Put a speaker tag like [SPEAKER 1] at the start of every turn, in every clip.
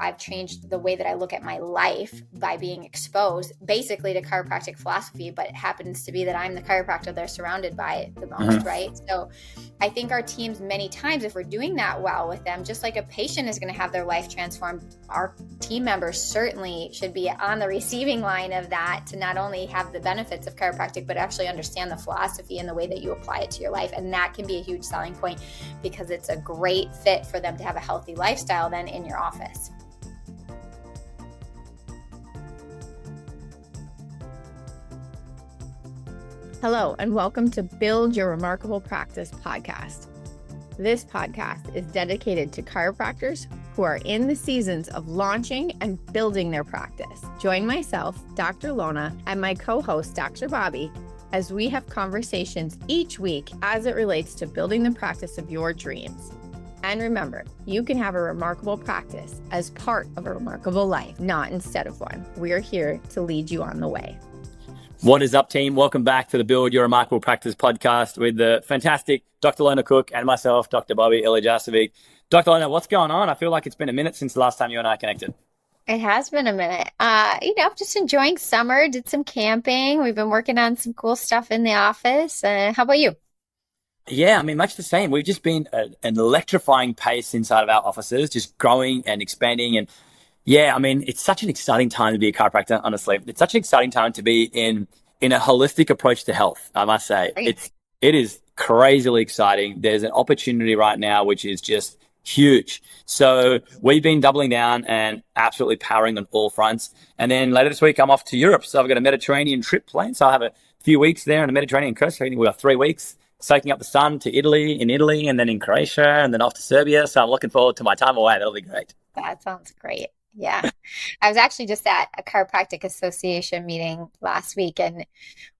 [SPEAKER 1] I've changed the way that I look at my life by being exposed basically to chiropractic philosophy, but it happens to be that I'm the chiropractor they're surrounded by the most, right? So I think our teams, many times, if we're doing that well with them, just like a patient is going to have their life transformed, our team members certainly should be on the receiving line of that, to not only have the benefits of chiropractic, but actually understand the philosophy and the way that you apply it to your life. And that can be a huge selling point, because it's a great fit for them to have a healthy lifestyle then in your office.
[SPEAKER 2] Hello, and welcome to Build Your Remarkable Practice podcast. This podcast is dedicated to chiropractors who are in the seasons of launching and building their practice. Join myself, Dr. Lona, and my co-host, Dr. Bobby, as we have conversations each week as it relates to building the practice of your dreams. And remember, you can have a remarkable practice as part of a remarkable life, not instead of one. We're here to lead you on the way.
[SPEAKER 3] What is up, team? Welcome back to the Build Your Remarkable Practice podcast with the fantastic Dr. Lona Cook and myself, Dr. Bobby Ilijasevic. Dr. Lona, what's going on? I feel like it's been a minute since the last time you and I connected.
[SPEAKER 1] It has been a minute. Just enjoying summer, did some camping. We've been working on some cool stuff in the office. How about you?
[SPEAKER 3] Yeah, I mean, much the same. We've just been an electrifying pace inside of our offices, just growing and expanding. And yeah, I mean, it's such an exciting time to be a chiropractor, honestly. It's such an exciting time to be in a holistic approach to health, I must say. It is crazily exciting. There's an opportunity right now, which is just huge. So we've been doubling down and absolutely powering on all fronts. And then later this week, I'm off to Europe. So I've got a Mediterranean trip planned. So I have a few weeks there on the Mediterranean coast. We've got 3 weeks soaking up the sun to Italy, and then in Croatia, and then off to Serbia. So I'm looking forward to my time away. That'll be great.
[SPEAKER 1] That sounds great. Yeah. I was actually just at a chiropractic association meeting last week, and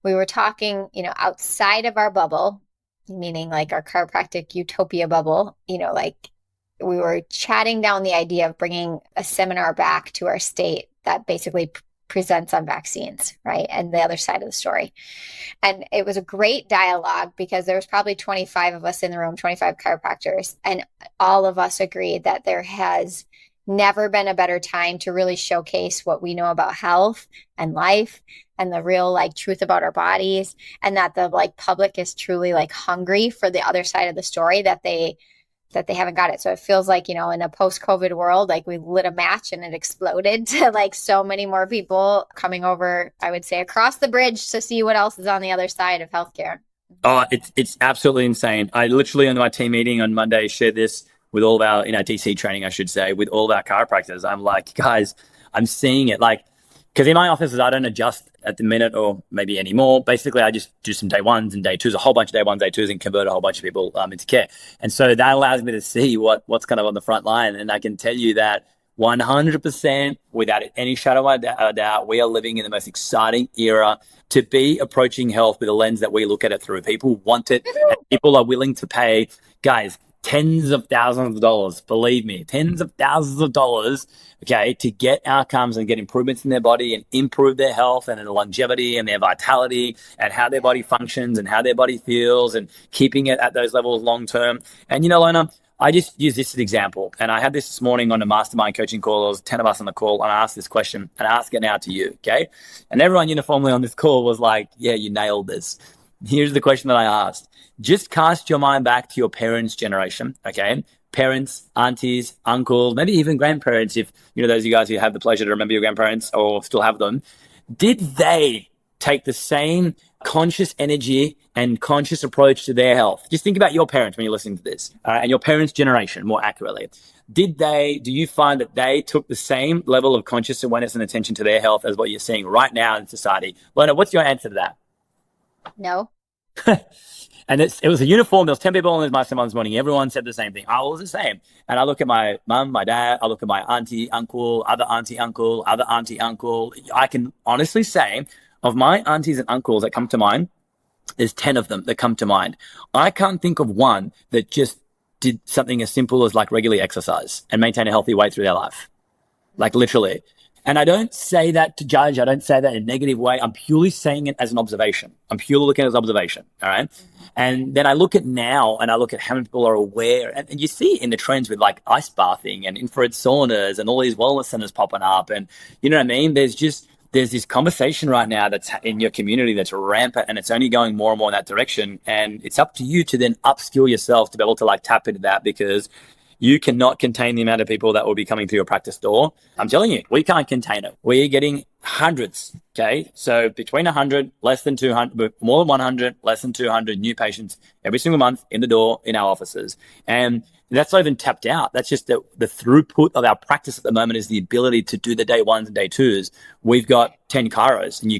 [SPEAKER 1] we were talking, outside of our bubble, meaning like our chiropractic utopia bubble, like we were chatting down the idea of bringing a seminar back to our state that basically presents on vaccines, right? And the other side of the story. And it was a great dialogue because there was probably 25 of us in the room, 25 chiropractors, and all of us agreed that there has never been a better time to really showcase what we know about health and life and the real truth about our bodies, and that the public is truly hungry for the other side of the story, that they haven't got it. So it feels like, in a post-COVID world, we lit a match and it exploded to so many more people coming over, I would say, across the bridge to see what else is on the other side of healthcare.
[SPEAKER 3] Oh, it's absolutely insane. I literally on my team meeting on Monday shared this with all of our, DC training, I should say, with all of our chiropractors. I'm like, guys, I'm seeing it. Because in my offices, I don't adjust at the minute or maybe anymore. Basically, I just do some day ones and day twos, a whole bunch of day ones, day twos, and convert a whole bunch of people into care. And so that allows me to see what's kind of on the front line. And I can tell you that 100%, without any shadow of a doubt, we are living in the most exciting era to be approaching health with a lens that we look at it through. People want it, and people are willing to pay. Guys, tens of thousands of dollars, believe me, tens of thousands of dollars, okay, to get outcomes and get improvements in their body and improve their health and their longevity and their vitality and how their body functions and how their body feels and keeping it at those levels long term. And Lona, I just use this as an example. And I had this morning on a mastermind coaching call. There was 10 of us on the call, and I asked this question, and I ask it now to you, okay? And everyone uniformly on this call was like, yeah, you nailed this. Here's the question that I asked. Just cast your mind back to your parents' generation, okay? Parents, aunties, uncles, maybe even grandparents, if, those of you guys who have the pleasure to remember your grandparents or still have them. Did they take the same conscious energy and conscious approach to their health? Just think about your parents when you're listening to this, and your parents' generation, more accurately. Do you find that they took the same level of conscious awareness and attention to their health as what you're seeing right now in society? Lona, what's your answer to that?
[SPEAKER 1] No.
[SPEAKER 3] And it was a uniform. There was 10 people on this mastermind this morning. Everyone said the same thing. I was the same. And I look at my mum, my dad. I look at my auntie, uncle, other auntie, uncle, other auntie, uncle. I can honestly say of my aunties and uncles that come to mind, there's 10 of them that come to mind. I can't think of one that just did something as simple as regularly exercise and maintain a healthy weight through their life. Literally. And I don't say that to judge. I don't say that in a negative way. I'm purely saying it as an observation. I'm purely looking at it as observation. All right. And then I look at now and I look at how many people are aware. And you see in the trends with like ice bathing and infrared saunas and all these wellness centers popping up. And you know what I mean? There's this conversation right now that's in your community that's rampant, and it's only going more and more in that direction. And it's up to you to then upskill yourself to be able to like tap into that, because you cannot contain the amount of people that will be coming through your practice door. I'm telling you, we can't contain it. We're getting hundreds. Okay. So between 100, less than 200, more than 100, less than 200 new patients every single month in the door in our offices. And that's not even tapped out. That's just the throughput of our practice at the moment is the ability to do the day ones and day twos. We've got 10 chiros, and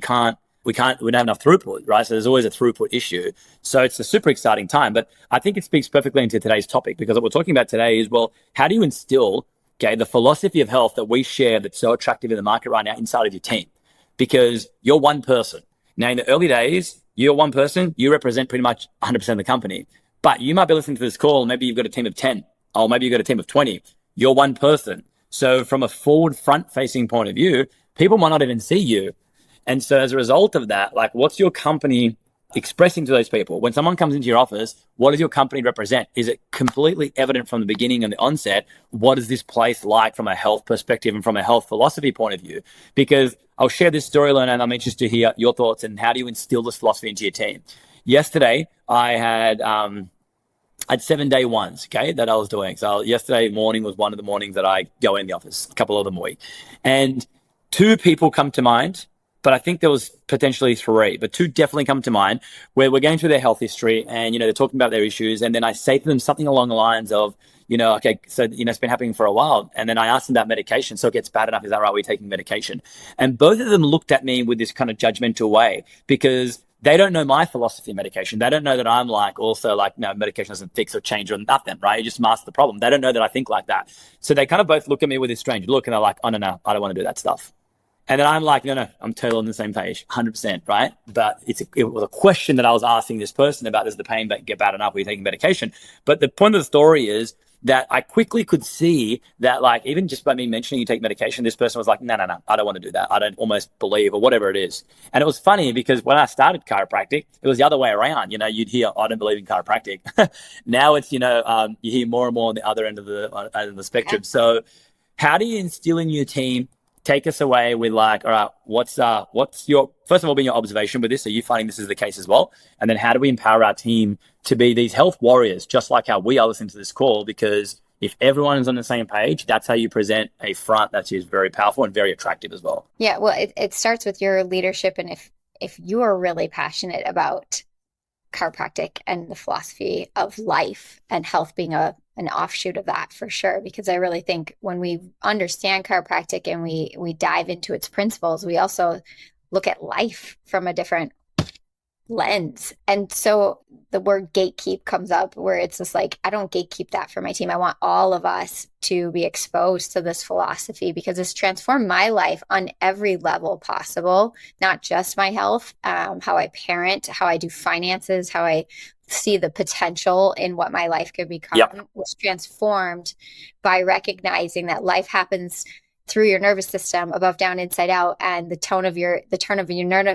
[SPEAKER 3] we don't have enough throughput, right? So there's always a throughput issue. So it's a super exciting time. But I think it speaks perfectly into today's topic, because what we're talking about today is, well, how do you instill, okay, the philosophy of health that we share that's so attractive in the market right now inside of your team? Because you're one person. Now, in the early days, you're one person, you represent pretty much 100% of the company. But you might be listening to this call, maybe you've got a team of 10, or maybe you've got a team of 20. You're one person. So from a forward front-facing point of view, people might not even see you. And so as a result of that, like, what's your company expressing to those people? When someone comes into your office, what does your company represent? Is it completely evident from the beginning and the onset? What is this place like from a health perspective and from a health philosophy point of view? Because I'll share this story, Lona, and I'm interested to hear your thoughts and how do you instill this philosophy into your team. Yesterday, I had 7 day ones, okay, that I was doing. So yesterday morning was one of the mornings that I go in the office, a couple of them a week. And two people come to mind, but I think there was potentially three, but two definitely come to mind, where we're going through their health history and, they're talking about their issues. And then I say to them something along the lines of, okay, so, it's been happening for a while. And then I asked them about medication. So it gets bad enough. Is that right? We're taking medication. And both of them looked at me with this kind of judgmental way, because they don't know my philosophy of medication. They don't know that I'm no, medication doesn't fix or change or nothing, right? It just masks the problem. They don't know that I think like that. So they kind of both look at me with this strange look, and they're like, oh, no, I don't want to do that stuff. And then I'm like, no, I'm totally on the same page, 100%, right? But it was a question that I was asking this person about, does the pain get bad enough when you're taking medication? But the point of the story is that I quickly could see that, like, even just by me mentioning you take medication, this person was like, no, I don't want to do that. I don't almost believe, or whatever it is. And it was funny because when I started chiropractic, it was the other way around. You'd hear, I don't believe in chiropractic. Now it's, you hear more and more on the other end of the spectrum. So how do you instill in your team? Take us away with, like, all right, what's your, first of all, being your observation with this? Are you finding this is the case as well? And then how do we empower our team to be these health warriors, just like how we are listening to this call? Because if everyone is on the same page, that's how you present a front that is very powerful and very attractive as well.
[SPEAKER 1] Yeah, well, it starts with your leadership. And if you are really passionate about chiropractic and the philosophy of life and health being an offshoot of that, for sure, because I really think when we understand chiropractic and we dive into its principles, we also look at life from a different lens. And so the word gatekeep comes up, where it's just like, I don't gatekeep that for my team. I want all of us to be exposed to this philosophy, because it's transformed my life on every level possible, not just my health, how I parent, how I do finances, how I see the potential in what my life could become. Was transformed by recognizing that life happens through your nervous system, above, down, inside out, and the turn of your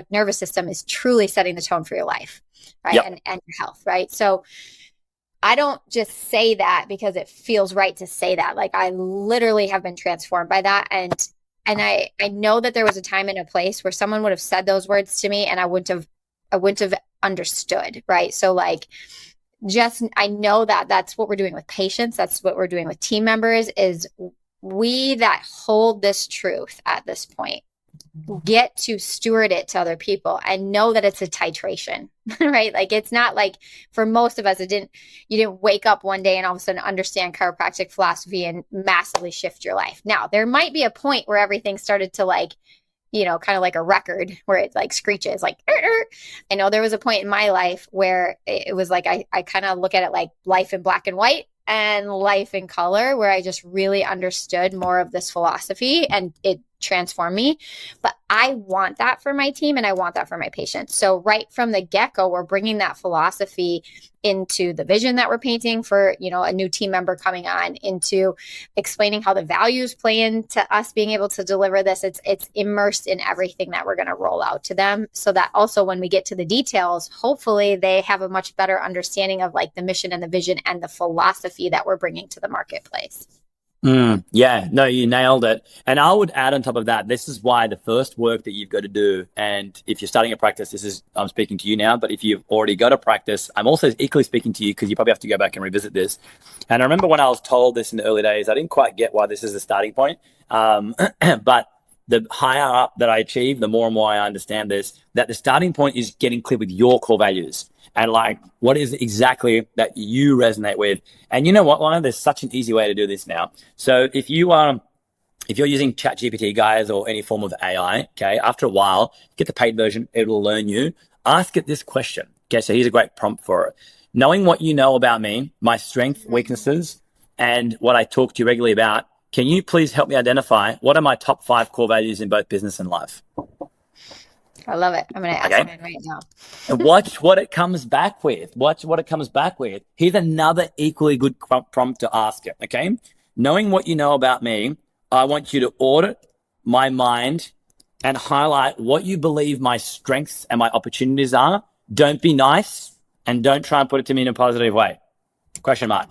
[SPEAKER 1] nervous system is truly setting the tone for your life, right? And your health, right? So I don't just say that because it feels right to say that. Like, I literally have been transformed by that, and I know that there was a time and a place where someone would have said those words to me, and I wouldn't have understood, right? So, like, I know that that's what we're doing with patients. That's what we're doing with team members. Is we that hold this truth at this point get to steward it to other people and know that it's a titration, right? Like, it's not like, for most of us, you didn't wake up one day and all of a sudden understand chiropractic philosophy and massively shift your life. Now, there might be a point where everything started to, like, kind of like a record where it, like, screeches, like, I know there was a point in my life where it was like, I kind of look at it like life in black and white and life in color, where I just really understood more of this philosophy, and it transform me. But I want that for my team and I want that for my patients. So right from the get-go, we're bringing that philosophy into the vision that we're painting for, a new team member coming on, into explaining how the values play into us being able to deliver this. It's immersed in everything that we're going to roll out to them, so that also when we get to the details, hopefully they have a much better understanding of like the mission and the vision and the philosophy that we're bringing to the marketplace.
[SPEAKER 3] Yeah, no, you nailed it. And I would add on top of that, this is why the first work that you've got to do, and if you're starting a practice, I'm speaking to you now, but if you've already got a practice, I'm also equally speaking to you because you probably have to go back and revisit this. And I remember when I was told this in the early days, I didn't quite get why this is the starting point. But the higher up that I achieve, the more and more I understand this, that the starting point is getting clear with your core values. And like, what is it exactly that you resonate with? And you know what, Lona? There's such an easy way to do this now. So if you're using ChatGPT, guys, or any form of AI, okay, after a while, get the paid version, it will learn you. Ask it this question. Okay, so here's a great prompt for it. Knowing what you know about me, my strengths, weaknesses, and what I talk to you regularly about, can you please help me identify what are my top 5 core values in both business and life?
[SPEAKER 1] I love it. I'm going to ask mine right now.
[SPEAKER 3] And watch what it comes back with. Watch what it comes back with. Here's another equally good prompt to ask it, okay? Knowing what you know about me, I want you to audit my mind and highlight what you believe my strengths and my opportunities are. Don't be nice and don't try and put it to me in a positive way. Question mark.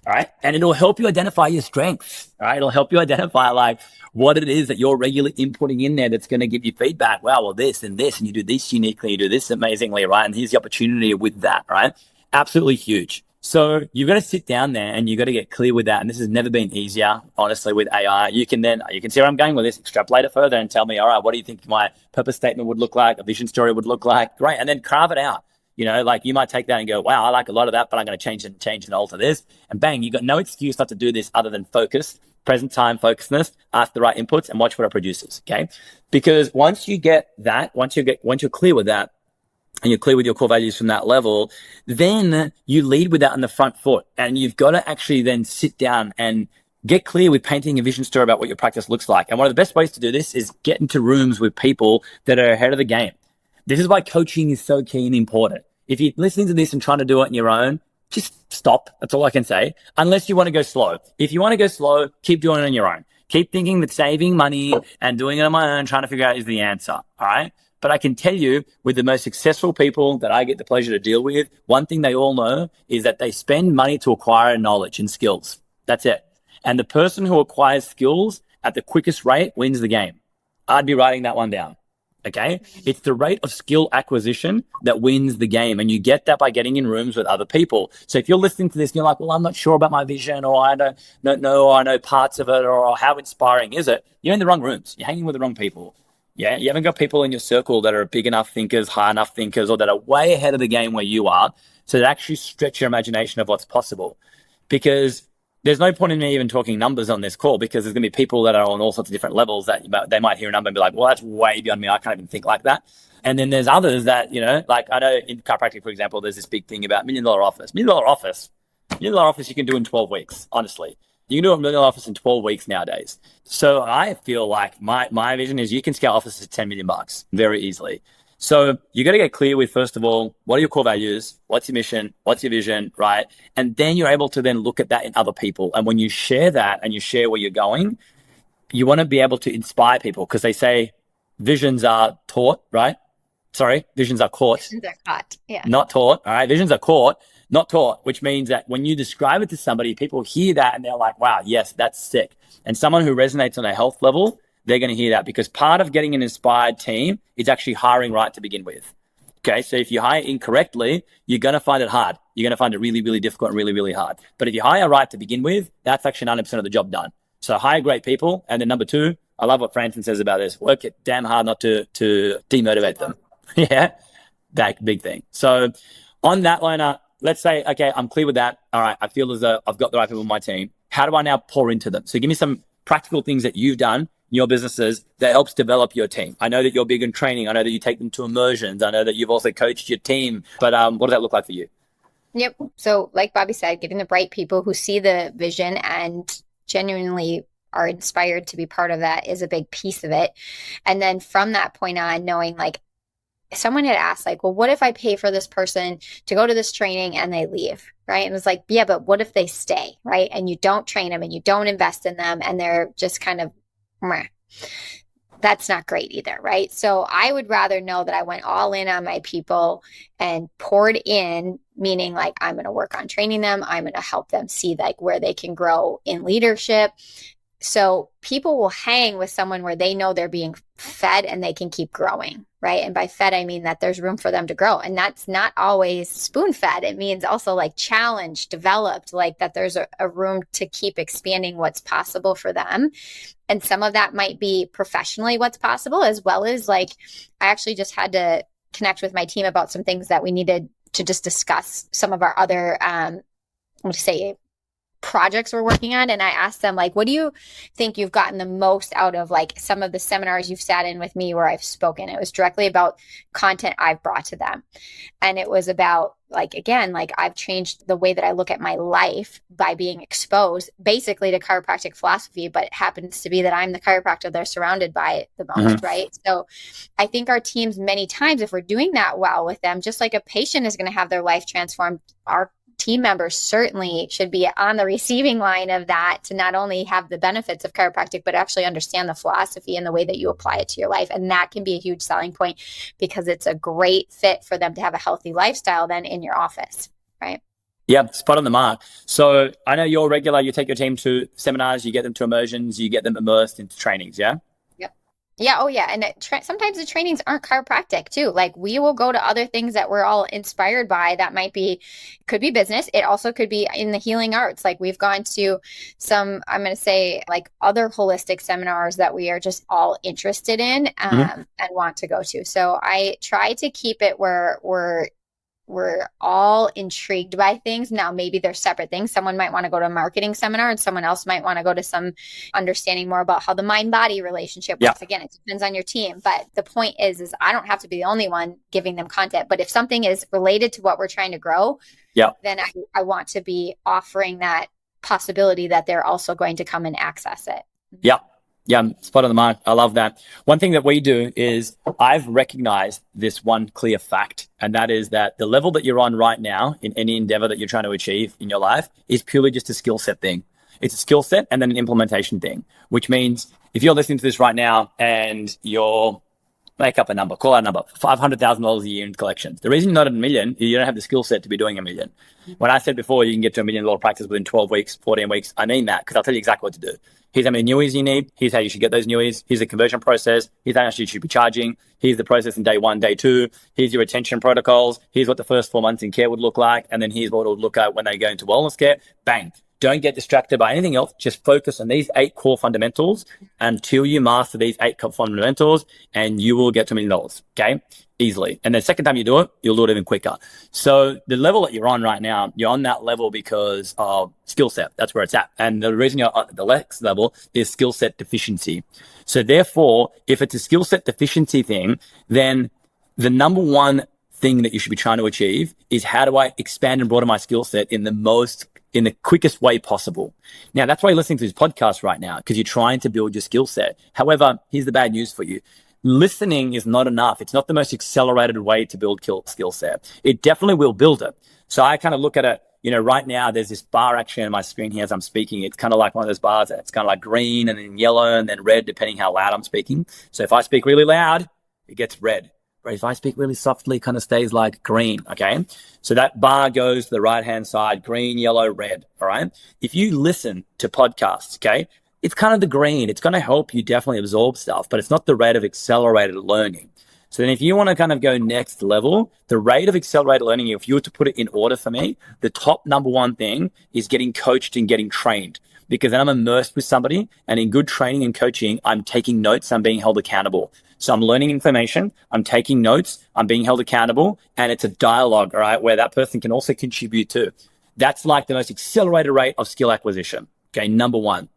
[SPEAKER 3] All right. And it'll help you identify your strengths. All right. It'll help you identify like what it is that you're regularly inputting in there that's going to give you feedback. Wow, well, this and this, and you do this uniquely, you do this amazingly, right? And here's the opportunity with that, right? Absolutely huge. So you've got to sit down there and you've got to get clear with that. And this has never been easier, honestly, with AI. You can see where I'm going with this, extrapolate it further and tell me, all right, what do you think my purpose statement would look like? A vision story would look like? Great. And then carve it out. Like you might take that and go, wow, I like a lot of that, but I'm going to change and alter this. And bang, you got no excuse not to do this other than focus, present time focusedness, ask the right inputs and watch what it produces. Okay. Because once you get that, once you're clear with that and you're clear with your core values from that level, then you lead with that on the front foot. And you've got to actually then sit down and get clear with painting a vision story about what your practice looks like. And one of the best ways to do this is get into rooms with people that are ahead of the game. This is why coaching is so key and important. If you're listening to this and trying to do it on your own, just stop. That's all I can say. Unless you want to go slow. If you want to go slow, keep doing it on your own. Keep thinking that saving money and doing it on my own, trying to figure out is the answer. All right. But I can tell you, with the most successful people that I get the pleasure to deal with, one thing they all know is that they spend money to acquire knowledge and skills. That's it. And the person who acquires skills at the quickest rate wins the game. I'd be writing that one down. Okay. It's the rate of skill acquisition that wins the game. And you get that by getting in rooms with other people. So if you're listening to this and you're like, well, I'm not sure about my vision, or I don't know, or I know parts of it, or how inspiring is it? You're in the wrong rooms. You're hanging with the wrong people. Yeah. You haven't got people in your circle that are big enough thinkers, high enough thinkers, or that are way ahead of the game where you are. So that actually stretch your imagination of what's possible. Because there's no point in me even talking numbers on this call, because there's going to be people that are on all sorts of different levels that they might hear a number and be like, well, that's way beyond me. I can't even think like that. And then there's others that, like I know in chiropractic, for example, there's this big thing about $1 million office. $1 million office you can do in 12 weeks, honestly. You can do a $1 million office in 12 weeks nowadays. So I feel like my vision is you can scale offices to $10 million very easily. So you got to get clear with, first of all, what are your core values? What's your mission? What's your vision? Right. And then you're able to then look at that in other people. And when you share that and you share where you're going, you want to be able to inspire people, because they say visions are taught, right? Sorry, visions are caught.
[SPEAKER 1] Visions are caught. Yeah.
[SPEAKER 3] Not taught. All right. Visions are caught, not taught, which means that when you describe it to somebody, people hear that and they're like, wow, yes, that's sick. And someone who resonates on a health level, they're going to hear that, because part of getting an inspired team is actually hiring right to begin with. Okay. So if you hire incorrectly, you're going to find it hard. You're going to find it really, really difficult and really, really hard. But if you hire right to begin with, that's actually 90% of the job done. So hire great people. And then number 2, I love what Franson says about this. Work it damn hard not to demotivate them. Yeah. That big thing. So on that, Lona, let's say, okay, I'm clear with that. All right. I feel as though I've got the right people on my team. How do I now pour into them? So give me some practical things that you've done in your businesses that helps develop your team. I know that you're big in training. I know that you take them to immersions. I know that you've also coached your team. But what does that look like for you?
[SPEAKER 1] Yep. So like Bobby said, getting the right people who see the vision and genuinely are inspired to be part of that is a big piece of it. And then from that point on, knowing like someone had asked like, well, what if I pay for this person to go to this training and they leave? Right. And it was like, yeah, but what if they stay? Right. And you don't train them and you don't invest in them and they're just kind of, meh. That's not great either. Right. So I would rather know that I went all in on my people and poured in, meaning like I'm going to work on training them. I'm going to help them see like where they can grow in leadership. So people will hang with someone where they know they're being fed and they can keep growing, right? And by fed, I mean that there's room for them to grow. And that's not always spoon fed. It means also like challenged, developed, like that there's a room to keep expanding what's possible for them. And some of that might be professionally what's possible, as well as like, I actually just had to connect with my team about some things that we needed to just discuss some of our other, projects we're working on. And I asked them like, what do you think you've gotten the most out of like some of the seminars you've sat in with me where I've spoken? It was directly about content I've brought to them. And it was about like, again, like I've changed the way that I look at my life by being exposed basically to chiropractic philosophy, but it happens to be that I'm the chiropractor they're surrounded by the most, right? So I think our teams many times, if we're doing that well with them, just like a patient is going to have their life transformed, our team members certainly should be on the receiving line of that to not only have the benefits of chiropractic, but actually understand the philosophy and the way that you apply it to your life. And that can be a huge selling point because it's a great fit for them to have a healthy lifestyle then in your office, right?
[SPEAKER 3] Yeah, spot on the mark. So I know you're regular, you take your team to seminars, you get them to immersions, you get them immersed into trainings, yeah?
[SPEAKER 1] Yeah. Oh, yeah. And sometimes the trainings aren't chiropractic too. Like we will go to other things that we're all inspired by that could be business. It also could be in the healing arts. Like we've gone to some, I'm going to say like other holistic seminars that we are just all interested in and want to go to. So I try to keep it where we're all intrigued by things. Now, maybe they're separate things. Someone might want to go to a marketing seminar and someone else might want to go to some understanding more about how the mind-body relationship works. Again, it depends on your team. But the point is I don't have to be the only one giving them content. But if something is related to what we're trying to grow, then I want to be offering that possibility that they're also going to come and access it.
[SPEAKER 3] Yeah, spot on the mark. I love that. One thing that we do is I've recognized this one clear fact, and that is that the level that you're on right now in any endeavor that you're trying to achieve in your life is purely just a skill set thing. It's a skill set and then an implementation thing, which means if you're listening to this right now and you're make up a number, call out a number, $500,000 a year in collections. The reason you're not at $1 million, you don't have the skill set to be doing $1 million. When I said before, you can get to $1 million practice within 12 weeks, 14 weeks, I mean that because I'll tell you exactly what to do. Here's how many newies you need. Here's how you should get those newies. Here's the conversion process. Here's how much you should be charging. Here's the process in day 1, day 2. Here's your retention protocols. Here's what the first 4 months in care would look like. And then here's what it would look like when they go into wellness care. Bang. Don't get distracted by anything else. Just focus on these 8 core fundamentals until you master these 8 core fundamentals and you will get to $1 million. Okay. Easily. And the second time you do it, you'll do it even quicker. So the level that you're on right now, you're on that level because of skill set. That's where it's at. And the reason you're at the next level is skill set deficiency. So therefore, if it's a skill set deficiency thing, then the number one thing that you should be trying to achieve is how do I expand and broaden my skill set in the quickest way possible. Now, that's why you're listening to this podcast right now, because you're trying to build your skill set. However, here's the bad news for you. Listening is not enough. It's not the most accelerated way to build skill set. It definitely will build it. So I kind of look at it, right now there's this bar actually on my screen here as I'm speaking. It's kind of like one of those bars. It's kind of like green and then yellow and then red, depending how loud I'm speaking. So if I speak really loud, it gets red. But if I speak really softly, it kind of stays like green, okay? So that bar goes to the right-hand side, green, yellow, red, all right? If you listen to podcasts, okay, it's kind of the green. It's going to help you definitely absorb stuff, but it's not the rate of accelerated learning. So then if you want to kind of go next level, the rate of accelerated learning, if you were to put it in order for me, the top number one thing is getting coached and getting trained, because then I'm immersed with somebody, and in good training and coaching, I'm taking notes, I'm being held accountable. So I'm learning information, I'm taking notes, I'm being held accountable, and it's a dialogue, all right, where that person can also contribute too. That's like the most accelerated rate of skill acquisition, okay, number one.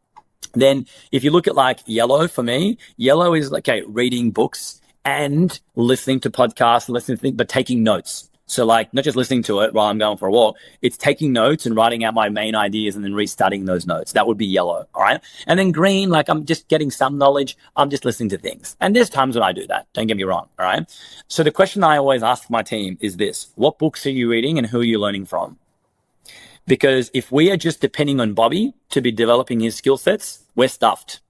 [SPEAKER 3] Then if you look at like yellow, for me, yellow is like, okay, reading books and listening to podcasts, but taking notes. So like not just listening to it while I'm going for a walk, it's taking notes and writing out my main ideas and then restudying those notes. That would be yellow. All right. And then green, like I'm just getting some knowledge. I'm just listening to things. And there's times when I do that. Don't get me wrong. All right. So the question I always ask my team is this: what books are you reading and who are you learning from? Because if we are just depending on Bobby to be developing his skill sets, we're stuffed.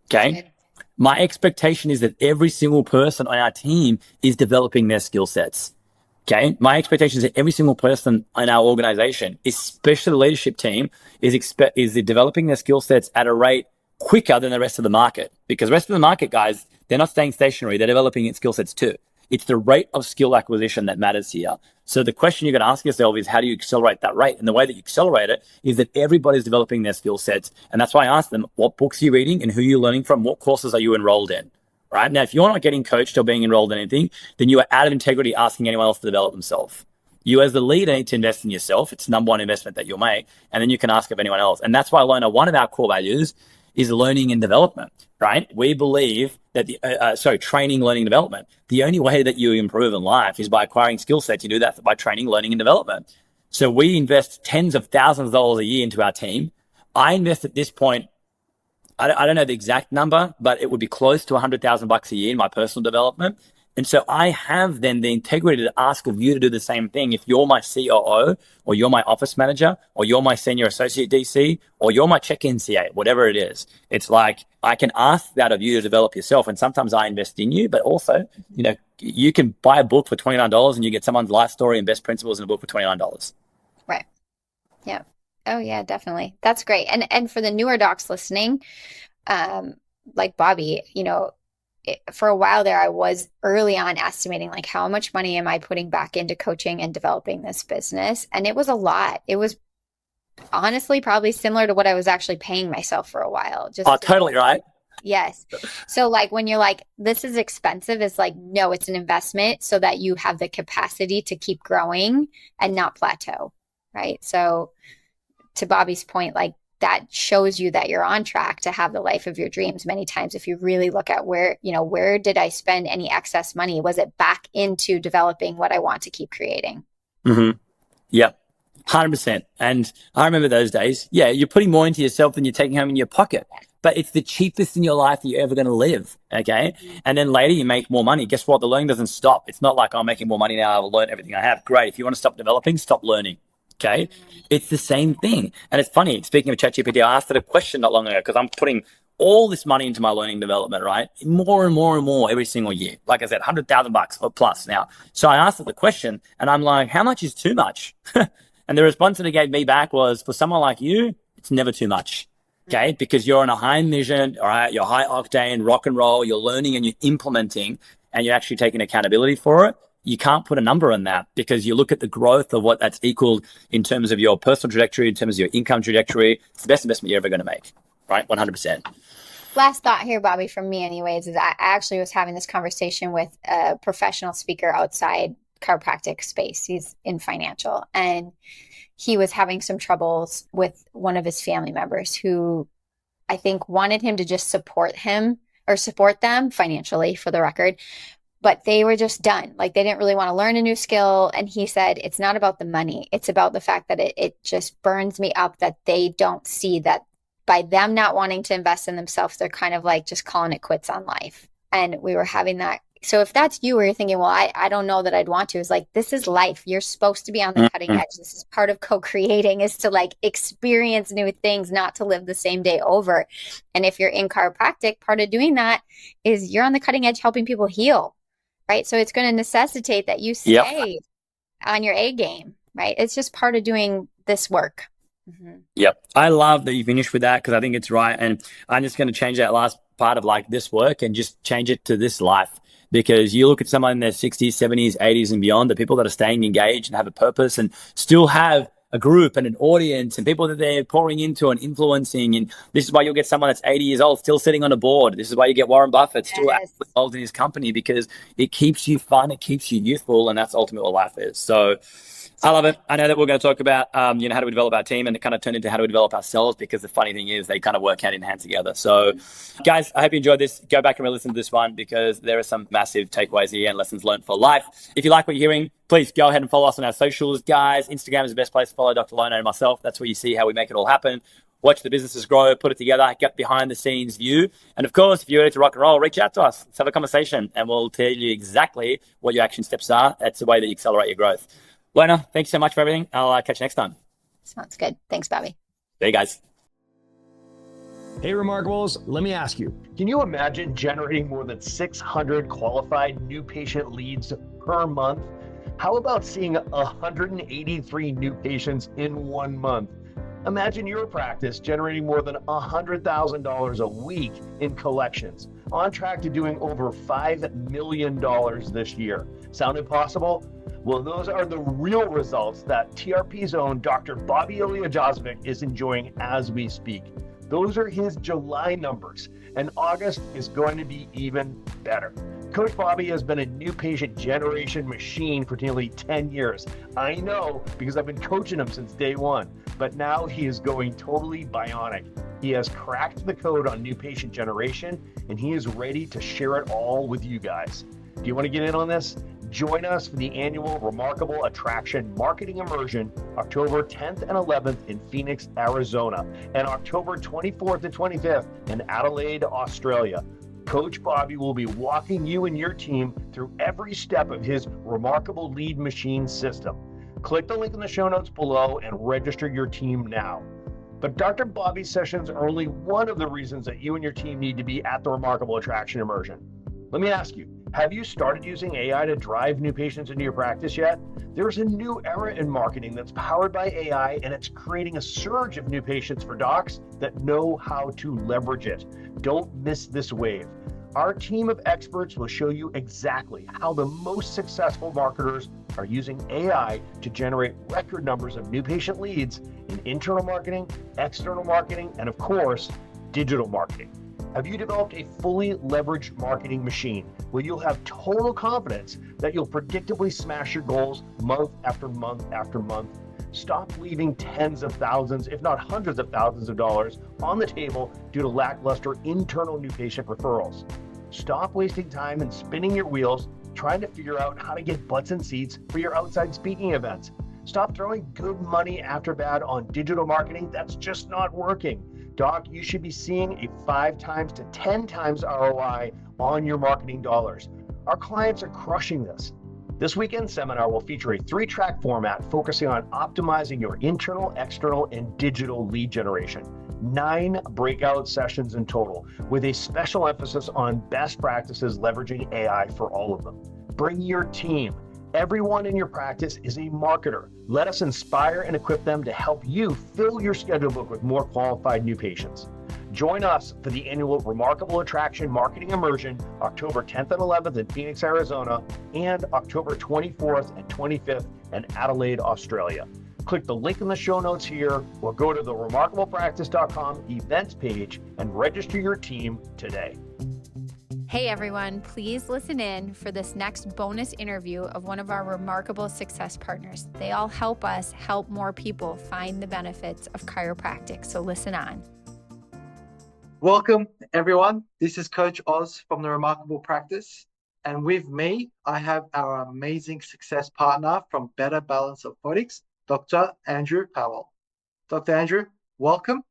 [SPEAKER 3] Okay. My expectation is that every single person on our team is developing their skill sets. Okay. My expectation is that every single person in our organization, especially the leadership team, is developing their skill sets at a rate quicker than the rest of the market. Because the rest of the market, guys, they're not staying stationary. They're developing skill sets too. It's the rate of skill acquisition that matters here. So the question you're going to ask yourself is, how do you accelerate that rate? And the way that you accelerate it is that everybody's developing their skill sets. And that's why I ask them, what books are you reading and who are you learning from? What courses are you enrolled in? Right now, if you're not getting coached or being enrolled in anything, then you are out of integrity asking anyone else to develop themselves. You as the leader need to invest in yourself. It's the number one investment that you'll make. And then you can ask of anyone else. And that's why, Lona, one of our core values is learning and development, right? We believe that training, learning, development. The only way that you improve in life is by acquiring skill sets. You do that by training, learning, and development. So we invest tens of thousands of dollars a year into our team. I invest at this point, I don't know the exact number, but it would be close to $100,000 a year in my personal development. And so I have then the integrity to ask of you to do the same thing. If you're my COO or you're my office manager or you're my senior associate DC or you're my check-in CA, whatever it is, it's like I can ask that of you to develop yourself. And sometimes I invest in you, but also, you can buy a book for $29 and you get someone's life story and best principles in a book for $29.
[SPEAKER 1] Right. Yeah. Oh yeah, definitely. That's great. And for the newer docs listening, like Bobby, for a while there, I was early on estimating like how much money am I putting back into coaching and developing this business? And it was a lot. It was honestly probably similar to what I was actually paying myself for a while.
[SPEAKER 3] Totally right.
[SPEAKER 1] Yes. So like when you're like, this is expensive, it's like, no, it's an investment so that you have the capacity to keep growing and not plateau. Right. So to Bobby's point, like that shows you that you're on track to have the life of your dreams many times. If you really look at where did I spend any excess money? Was it back into developing what I want to keep creating?
[SPEAKER 3] Mm-hmm. Yep. 100%. And I remember those days. Yeah. You're putting more into yourself than you're taking home in your pocket, but it's the cheapest in your life that you're ever going to live. Okay. And then later you make more money. Guess what? The learning doesn't stop. It's not like I'm making more money now. I've learned everything I have. Great. If you want to stop developing, stop learning. Okay. It's the same thing. And it's funny, speaking of ChatGPT, I asked it a question not long ago because I'm putting all this money into my learning development, right? More and more and more every single year. Like I said, $100,000 or plus now. So I asked it the question and I'm like, how much is too much? And the response that it gave me back was, for someone like you, it's never too much. Okay. Because you're on a high mission, all right? You're high octane, rock and roll, you're learning and you're implementing and you're actually taking accountability for it. You can't put a number on that because you look at the growth of what that's equaled in terms of your personal trajectory, in terms of your income trajectory. It's the best investment you're ever going to make, right? 100%.
[SPEAKER 1] Last thought here, Bobby, from me anyways, is I actually was having this conversation with a professional speaker outside chiropractic space. He's in financial and he was having some troubles with one of his family members who I think wanted him to just support him or support them financially, for the record. But they were just done. Like they didn't really want to learn a new skill. And he said, it's not about the money. It's about the fact that it just burns me up that they don't see that by them not wanting to invest in themselves, they're kind of like just calling it quits on life. And we were having that. So if that's you where you're thinking, well, I don't know that I'd want to, it's like, this is life. You're supposed to be on the cutting edge. This is part of co-creating, is to like experience new things, not to live the same day over. And if you're in chiropractic, part of doing that is you're on the cutting edge helping people heal. Right. So it's going to necessitate that you stay on your A game. Right. It's just part of doing this work. Mm-hmm.
[SPEAKER 3] Yep. I love that you finished with that because I think it's right. And I'm just going to change that last part of like this work and just change it to this life. Because you look at someone in their 60s, 70s, 80s and beyond, the people that are staying engaged and have a purpose and still have a group and an audience and people that they're pouring into and influencing. And this is why you'll get someone that's 80 years old still sitting on a board. This is why you get Warren Buffett still involved in his company, because it keeps you fun, it keeps you youthful, and that's ultimately what life is. So I love it. I know that we're going to talk about, how do we develop our team, and it kind of turned into how do we develop ourselves, because the funny thing is they kind of work hand in hand together. So guys, I hope you enjoyed this. Go back and re-listen to this one because there are some massive takeaways here and lessons learned for life. If you like what you're hearing, please go ahead and follow us on our socials, guys. Instagram is the best place to follow Dr. Lona and myself. That's where you see how we make it all happen. Watch the businesses grow, put it together, get behind the scenes view. And of course, if you're ready to rock and roll, reach out to us. Let's have a conversation and we'll tell you exactly what your action steps are. That's the way that you accelerate your growth. Lona, thanks so much for everything. I'll catch you next time.
[SPEAKER 1] Sounds good. Thanks, Bobby.
[SPEAKER 3] See you guys.
[SPEAKER 4] Hey, Remarkables, let me ask you, can you imagine generating more than 600 qualified new patient leads per month? How about seeing 183 new patients in 1 month? Imagine your practice generating more than $100,000 a week in collections, on track to doing over $5 million this year. Sound impossible? Well, those are the real results that TRP's own Dr. Bobby Ilyajozovic is enjoying as we speak. Those are his July numbers, and August is going to be even better. Coach Bobby has been a new patient generation machine for nearly 10 years. I know because I've been coaching him since day one, but now he is going totally bionic. He has cracked the code on new patient generation, and he is ready to share it all with you guys. Do you want to get in on this? Join us for the annual Remarkable Attraction Marketing Immersion, October 10th and 11th in Phoenix, Arizona, and October 24th and 25th in Adelaide, Australia. Coach Bobby will be walking you and your team through every step of his remarkable lead machine system. Click the link in the show notes below and register your team now. But Dr. Bobby's sessions are only one of the reasons that you and your team need to be at the Remarkable Attraction Immersion. Let me ask you, have you started using AI to drive new patients into your practice yet? There's a new era in marketing that's powered by AI, and it's creating a surge of new patients for docs that know how to leverage it. Don't miss this wave. Our team of experts will show you exactly how the most successful marketers are using AI to generate record numbers of new patient leads in internal marketing, external marketing, and of course, digital marketing. Have you developed a fully leveraged marketing machine where you'll have total confidence that you'll predictably smash your goals month after month after month? Stop leaving tens of thousands, if not hundreds of thousands of dollars on the table due to lackluster internal new patient referrals. Stop wasting time and spinning your wheels trying to figure out how to get butts in seats for your outside speaking events. Stop throwing good money after bad on digital marketing. That's just not working. Doc, you should be seeing a 5 times to 10 times ROI on your marketing dollars. Our clients are crushing this. This weekend seminar will feature a 3-track format focusing on optimizing your internal, external, and digital lead generation. 9 breakout sessions in total, with a special emphasis on best practices leveraging AI for all of them. Bring your team. Everyone in your practice is a marketer. Let us inspire and equip them to help you fill your schedule book with more qualified new patients. Join us for the annual Remarkable Attraction Marketing Immersion, October 10th and 11th in Phoenix, Arizona, and October 24th and 25th in Adelaide, Australia. Click the link in the show notes here or go to the remarkablepractice.com events page and register your team today.
[SPEAKER 2] Hey everyone, please listen in for this next bonus interview of one of our remarkable success partners. They all help us help more people find the benefits of chiropractic, so listen on.
[SPEAKER 5] Welcome everyone, this is Coach Oz from the Remarkable Practice, and with me I have our amazing success partner from Better Balance Orthotics, Dr. Andrew Powell. Dr. Andrew, welcome.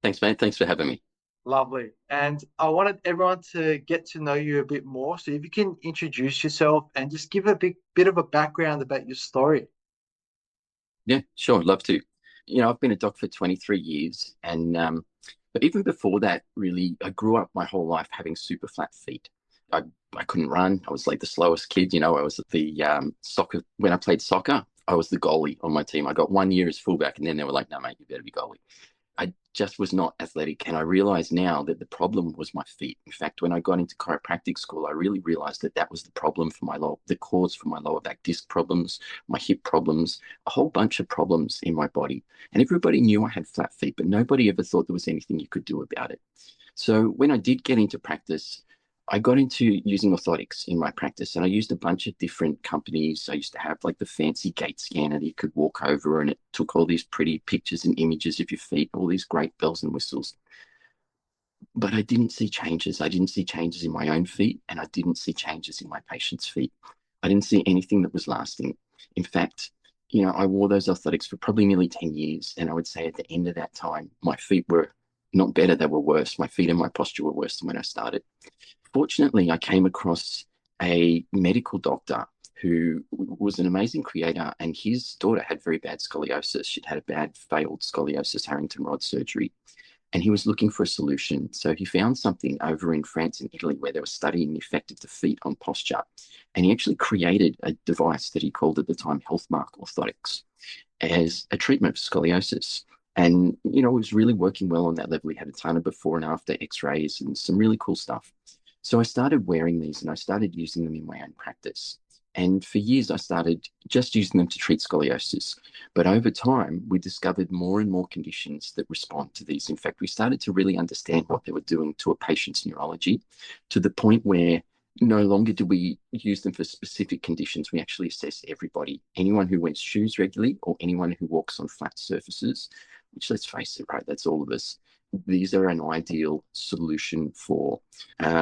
[SPEAKER 6] Thanks, mate. Thanks for having me.
[SPEAKER 5] Lovely. And I wanted everyone to get to know you a bit more. So if you can introduce yourself and just give a bit of a background about your story.
[SPEAKER 6] Yeah, sure. I'd love to. I've been a doc for 23 years. And but even before that, really, I grew up my whole life having super flat feet. I couldn't run. I was like the slowest kid. I was at the soccer. When I played soccer, I was the goalie on my team. I got 1 year as fullback, and then they were like, no, mate, you better be goalie. I just was not athletic. And I realized now that the problem was my feet. In fact, when I got into chiropractic school, I really realized that was the problem for the cause for my lower back disc problems, my hip problems, a whole bunch of problems in my body. And everybody knew I had flat feet, but nobody ever thought there was anything you could do about it. So when I did get into practice, I got into using orthotics in my practice, and I used a bunch of different companies. I used to have like the fancy gait scanner that you could walk over, and it took all these pretty pictures and images of your feet, all these great bells and whistles. But I didn't see changes. I didn't see changes in my own feet, and I didn't see changes in my patients' feet. I didn't see anything that was lasting. In fact, I wore those orthotics for probably nearly 10 years. And I would say at the end of that time, my feet were not better, they were worse. My feet and my posture were worse than when I started. Fortunately, I came across a medical doctor who was an amazing creator, and his daughter had very bad scoliosis. She'd had a bad failed scoliosis Harrington rod surgery, and he was looking for a solution. So he found something over in France and Italy where they were studying the effect of the feet on posture. And he actually created a device that he called at the time Healthmark Orthotics as a treatment for scoliosis. And, it was really working well on that level. He had a ton of before and after x-rays and some really cool stuff. So I started wearing these and I started using them in my own practice. And for years, I started just using them to treat scoliosis. But over time, we discovered more and more conditions that respond to these. In fact, we started to really understand what they were doing to a patient's neurology, to the point where no longer do we use them for specific conditions. We actually assess everybody, anyone who wears shoes regularly or anyone who walks on flat surfaces, which, let's face it, right, that's all of us. These are an ideal solution for.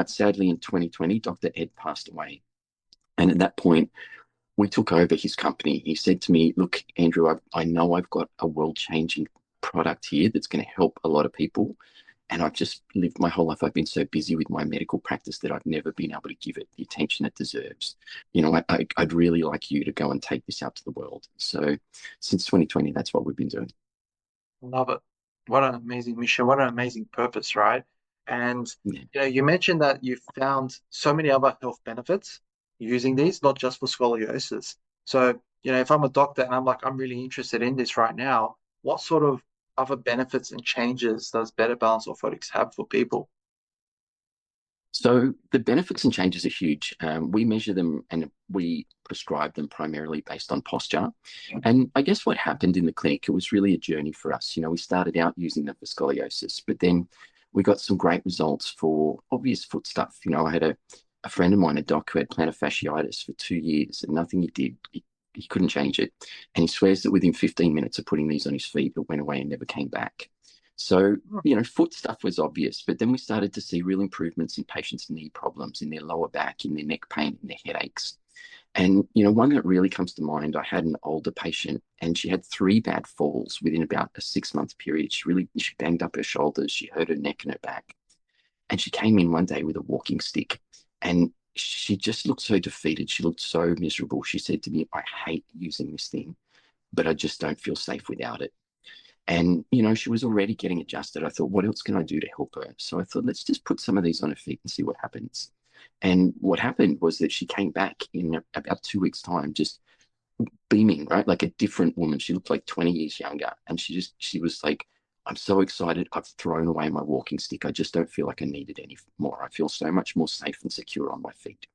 [SPEAKER 6] Sadly, in 2020, Dr. Ed passed away. And at that point, we took over his company. He said to me, look, Andrew, I know I've got a world-changing product here that's going to help a lot of people. And I've just lived my whole life. I've been so busy with my medical practice that I've never been able to give it the attention it deserves. I'd really like you to go and take this out to the world. So since 2020, that's what we've been doing.
[SPEAKER 5] Love it. What an amazing mission. What an amazing purpose, right? And
[SPEAKER 6] Yeah.
[SPEAKER 5] you mentioned that you found so many other health benefits using these, not just for scoliosis. So, if I'm a doctor and I'm really interested in this right now, what sort of other benefits and changes does Better Balance Orthotics have for people?
[SPEAKER 6] So the benefits and changes are huge. We measure them and we prescribe them primarily based on posture. And I guess what happened in the clinic, it was really a journey for us. We started out using them for scoliosis, but then we got some great results for obvious foot stuff. I had a friend of mine, a doc, who had plantar fasciitis for 2 years, and nothing he did, he couldn't change it. And he swears that within 15 minutes of putting these on his feet, it went away and never came back. So, foot stuff was obvious, but then we started to see real improvements in patients' knee problems, in their lower back, in their neck pain, in their headaches. And, one that really comes to mind, I had an older patient and she had 3 bad falls within about a 6-month period. She banged up her shoulders, she hurt her neck and her back. And she came in one day with a walking stick and she just looked so defeated. She looked so miserable. She said to me, I hate using this thing, but I just don't feel safe without it. And, she was already getting adjusted. I thought, what else can I do to help her? So I thought, let's just put some of these on her feet and see what happens. And what happened was that she came back in about 2 weeks' time, just beaming, right? Like a different woman. She looked like 20 years younger. And she was like, I'm so excited. I've thrown away my walking stick. I just don't feel like I need it anymore. I feel so much more safe and secure on my feet.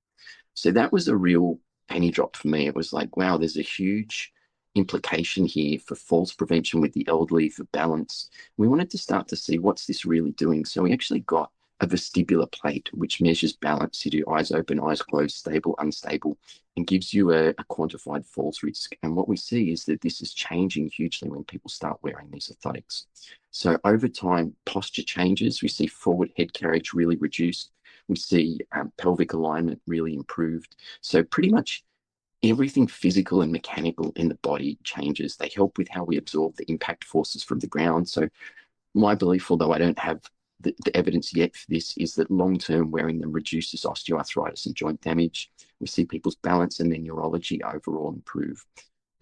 [SPEAKER 6] So that was a real penny drop for me. It was like, wow, there's a huge implication here for falls prevention with the elderly, for balance. We wanted to start to see what's this really doing. So we actually got a vestibular plate, which measures balance. You do eyes open, eyes closed, stable, unstable, and gives you a quantified falls risk. And what we see is that this is changing hugely when people start wearing these orthotics. So over time, posture changes. We see forward head carriage really reduced. We see pelvic alignment really improved. So pretty much everything physical and mechanical in the body changes. They help with how we absorb the impact forces from the ground. So my belief, although I don't have the evidence yet for this, is that long-term wearing them reduces osteoarthritis and joint damage. We see people's balance and their neurology overall improve.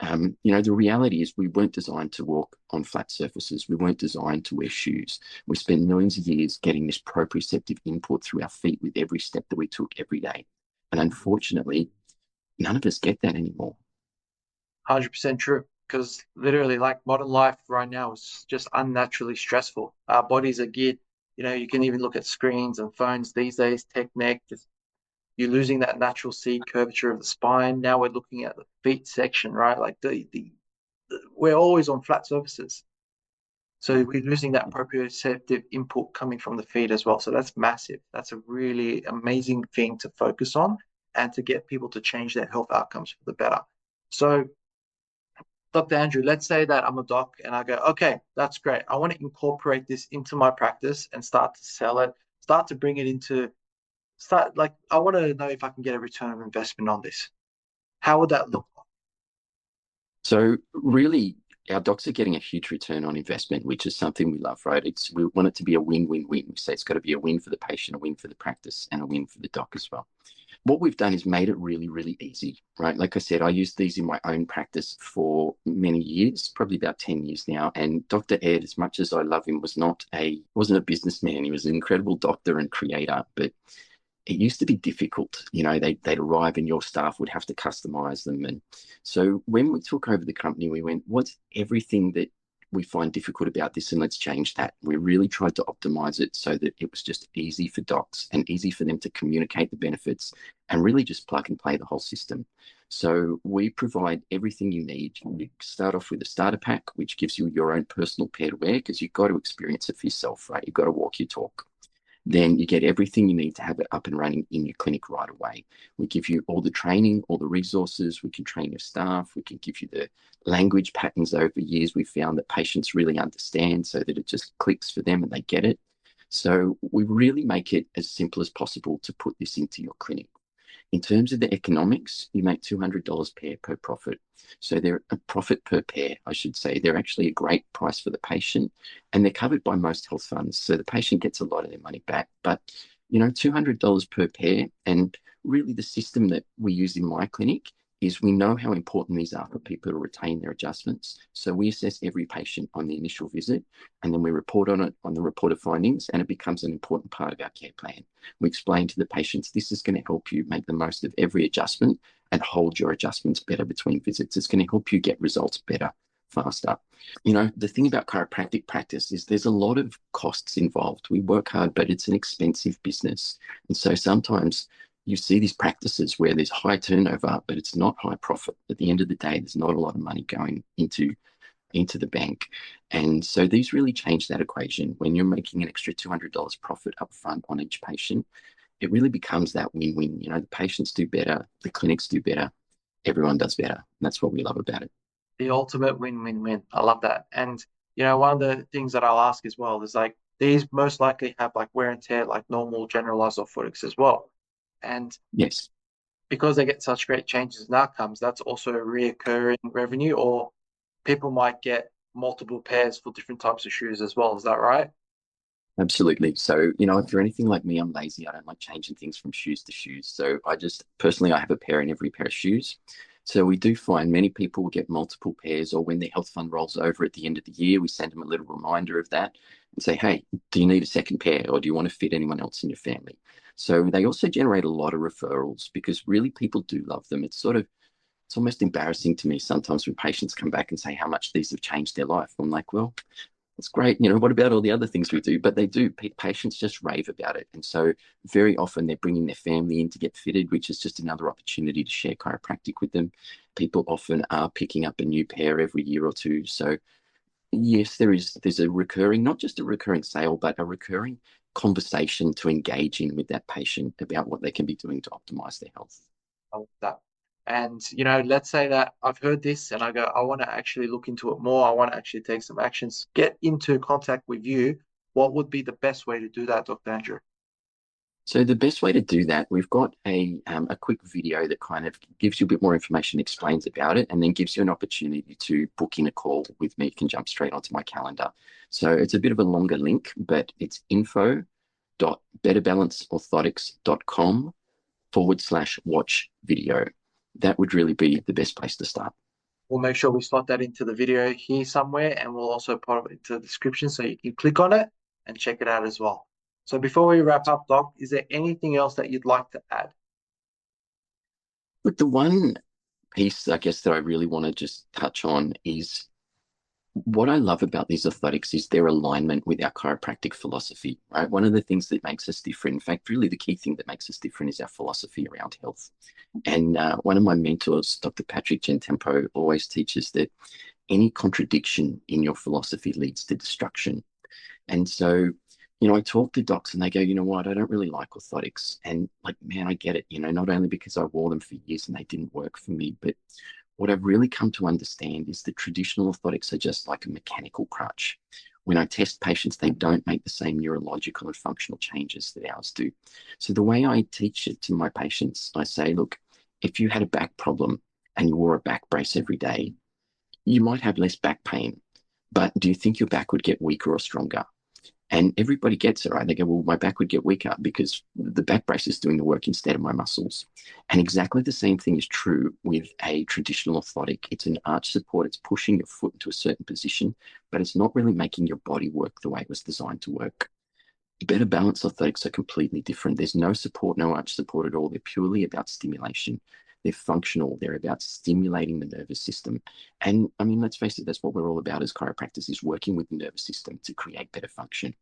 [SPEAKER 6] The reality is we weren't designed to walk on flat surfaces. We weren't designed to wear shoes. We spent millions of years getting this proprioceptive input through our feet with every step that we took every day. And unfortunately, none of us get that anymore.
[SPEAKER 5] 100% true. Because literally, like modern life right now is just unnaturally stressful. Our bodies are geared, you can even look at screens and phones these days, tech neck, you're losing that natural seat curvature of the spine. Now we're looking at the feet section, right? Like we're always on flat surfaces. So we're losing that proprioceptive input coming from the feet as well. So that's massive. That's a really amazing thing to focus on and to get people to change their health outcomes for the better. So Dr. Andrew, let's say that I'm a doc and I go, okay, that's great. I want to incorporate this into my practice and start to sell it, start to bring it into, I want to know if I can get a return of investment on this. how would that look like?
[SPEAKER 6] So really, our docs are getting a huge return on investment, which is something we love, right? We want it to be a win-win-win. We say it's got to be a win for the patient, a win for the practice, and a win for the doc as well. What we've done is made it really, really easy, right? Like I said, I used these in my own practice for many years, probably about 10 years now. And Dr. Ed, as much as I love him, wasn't a businessman. He was an incredible doctor and creator, but it used to be difficult. They'd arrive and your staff would have to customize them. And so when we took over the company, we went, what's everything that we find difficult about this, and let's change that. We really tried to optimize it so that it was just easy for docs and easy for them to communicate the benefits and really just plug and play the whole system. So we provide everything you need. You start off with a starter pack, which gives you your own personal pair to wear, because you've got to experience it for yourself, right? You've got to walk your talk. Then you get everything you need to have it up and running in your clinic right away. We give you all the training, all the resources. We can train your staff. We can give you the language patterns. Over years, we found that patients really understand, so that it just clicks for them and they get it. So we really make it as simple as possible to put this into your clinic. In terms of the economics, you make $200 pair per profit. So they're a profit per pair, I should say. They're actually a great price for the patient, and they're covered by most health funds. So the patient gets a lot of their money back. But, $200 per pair. And really the system that we use in my clinic is we know how important these are for people to retain their adjustments. So we assess every patient on the initial visit, and then we report on it on the report of findings, and it becomes an important part of our care plan. We explain to the patients, this is going to help you make the most of every adjustment and hold your adjustments better between visits. It's going to help you get results better, faster. The thing about chiropractic practice is there's a lot of costs involved. We work hard, but it's an expensive business. And so sometimes you see these practices where there's high turnover, but it's not high profit. At the end of the day, there's not a lot of money going into the bank. And so these really change that equation. When you're making an extra $200 profit up front on each patient, it really becomes that win-win. The patients do better, the clinics do better, everyone does better. And that's what we love about it.
[SPEAKER 5] The ultimate win-win-win. I love that. And, one of the things that I'll ask as well is like, these most likely have like wear and tear, like normal generalized orthotics as well. And
[SPEAKER 6] yes,
[SPEAKER 5] because they get such great changes and outcomes, that's also a reoccurring revenue, or people might get multiple pairs for different types of shoes as well. Is that right?
[SPEAKER 6] absolutely. So, if you're anything like me, I'm lazy. I don't like changing things from shoes to shoes. So I have a pair in every pair of shoes. So we do find many people get multiple pairs, or when their health fund rolls over at the end of the year, we send them a little reminder of that and say, hey, do you need a second pair, or do you want to fit anyone else in your family? So they also generate a lot of referrals, because really people do love them. It's almost embarrassing to me sometimes when patients come back and say how much these have changed their life. I'm like, well, it's great. What about all the other things we do? But they do. Patients just rave about it. And so very often they're bringing their family in to get fitted, which is just another opportunity to share chiropractic with them. People often are picking up a new pair every year or two. So yes, there's a recurring, not just a recurring sale, but a recurring conversation to engage in with that patient about what they can be doing to optimize their health.
[SPEAKER 5] I love that. And, let's say that I've heard this and I go, I want to actually look into it more. I want to actually take some actions, get into contact with you. What would be the best way to do that, Dr. Andrew?
[SPEAKER 6] So the best way to do that, we've got a quick video that kind of gives you a bit more information, explains about it, and then gives you an opportunity to book in a call with me. You can jump straight onto my calendar. So it's a bit of a longer link, but it's info.betterbalanceorthotics.com/watch video. That would really be the best place to start.
[SPEAKER 5] We'll make sure we slot that into the video here somewhere, and we'll also put it into the description so you can click on it and check it out as well. So before we wrap up, Doc, is there anything else that you'd like to add?
[SPEAKER 6] But the one piece, I guess, that I really want to just touch on is what I love about these orthotics is their alignment with our chiropractic philosophy, right? One of the things that makes us different, in fact, really the key thing that makes us different, is our philosophy around health. And one of my mentors, Dr. Patrick Gentempo, always teaches that any contradiction in your philosophy leads to destruction. And so, I talk to docs and they go, you know what, I don't really like orthotics. And like, man, I get it, not only because I wore them for years and they didn't work for me, but what I've really come to understand is that traditional orthotics are just like a mechanical crutch. When I test patients, they don't make the same neurological and functional changes that ours do. So the way I teach it to my patients, I say, look, if you had a back problem and you wore a back brace every day, you might have less back pain. But do you think your back would get weaker or stronger? And everybody gets it, right? They go, well, my back would get weaker because the back brace is doing the work instead of my muscles. And exactly the same thing is true with a traditional orthotic. It's an arch support. It's pushing your foot into a certain position, but it's not really making your body work the way it was designed to work. Better balance orthotics are completely different. There's no support, no arch support at all. They're purely about stimulation. They're functional. They're about stimulating the nervous system. And I mean, let's face it, that's what we're all about as chiropractors, is working with the nervous system to create better function.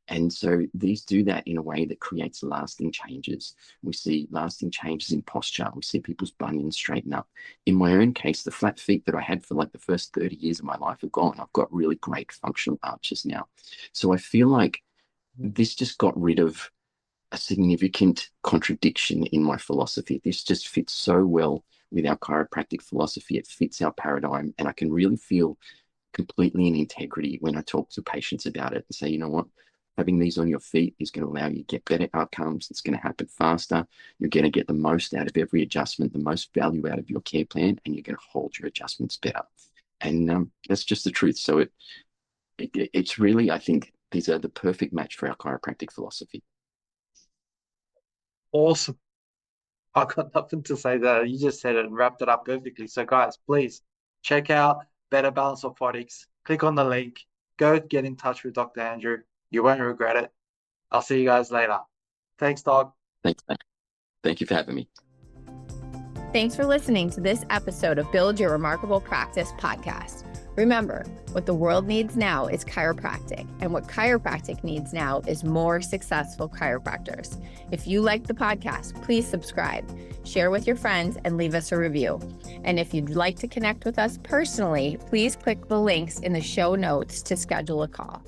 [SPEAKER 6] And so these do that in a way that creates lasting changes. We see lasting changes in posture. We see people's bunions straighten up. In my own case, the flat feet that I had for like the first 30 years of my life are gone. I've got really great functional arches now. So I feel like this just got rid of a significant contradiction in my philosophy. This just fits so well with our chiropractic philosophy. It fits our paradigm, and I can really feel completely in integrity when I talk to patients about it and say, you know what, having these on your feet is going to allow you to get better outcomes. It's going to happen faster. You're going to get the most out of every adjustment, the most value out of your care plan, and you're going to hold your adjustments better. And that's just the truth. So it's really, I think, these are the perfect match for our chiropractic philosophy.
[SPEAKER 5] Awesome. I've got nothing to say there. You just said it and wrapped it up perfectly. So guys, please check out Better Balance Orthotics. Click on the link. Go get in touch with Dr. Andrew. You won't regret it. I'll see you guys later. Thanks, Doc.
[SPEAKER 6] Thanks, man. Thank you for having me.
[SPEAKER 2] Thanks for listening to this episode of Build Your Remarkable Practice podcast. Remember, what the world needs now is chiropractic, and what chiropractic needs now is more successful chiropractors. If you like the podcast, please subscribe, share with your friends, and leave us a review. And if you'd like to connect with us personally, please click the links in the show notes to schedule a call.